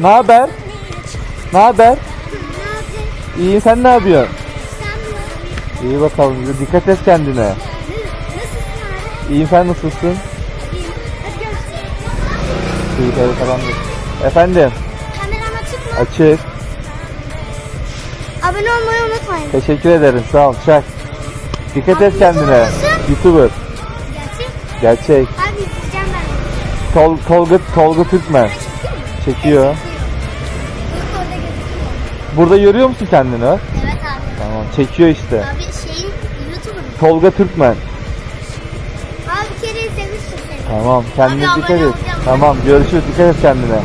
Ne haber? Ne haber? İyi, sen ne yapıyorsun? İyi bakalım. Dikkat et kendine. İyiyim, sen nasılsın? İyi, evet, tamamdır. Efendim? Kameram açık mı? Açık. Abone olmayı unutmayın. Teşekkür ederim. Sağ ol. Çak. Dikkat et Abi, kendine. YouTuber YouTuber. Gerçek. Gerçek. Abi izleyeceğim ben. Tolga Türkmen. Çekiyor. Yok, orada gözüküyor. Burada görüyor musun kendini? Evet abi. Tamam. Çekiyor işte. Abi şeyin YouTuber mı? Tolga Türkmen. Abi bir kere izlemiştim seni. Tamam. Kendine Abi, dikkat abone et. olacağım. Tamam. Görüşürüz. Dikkat et kendine.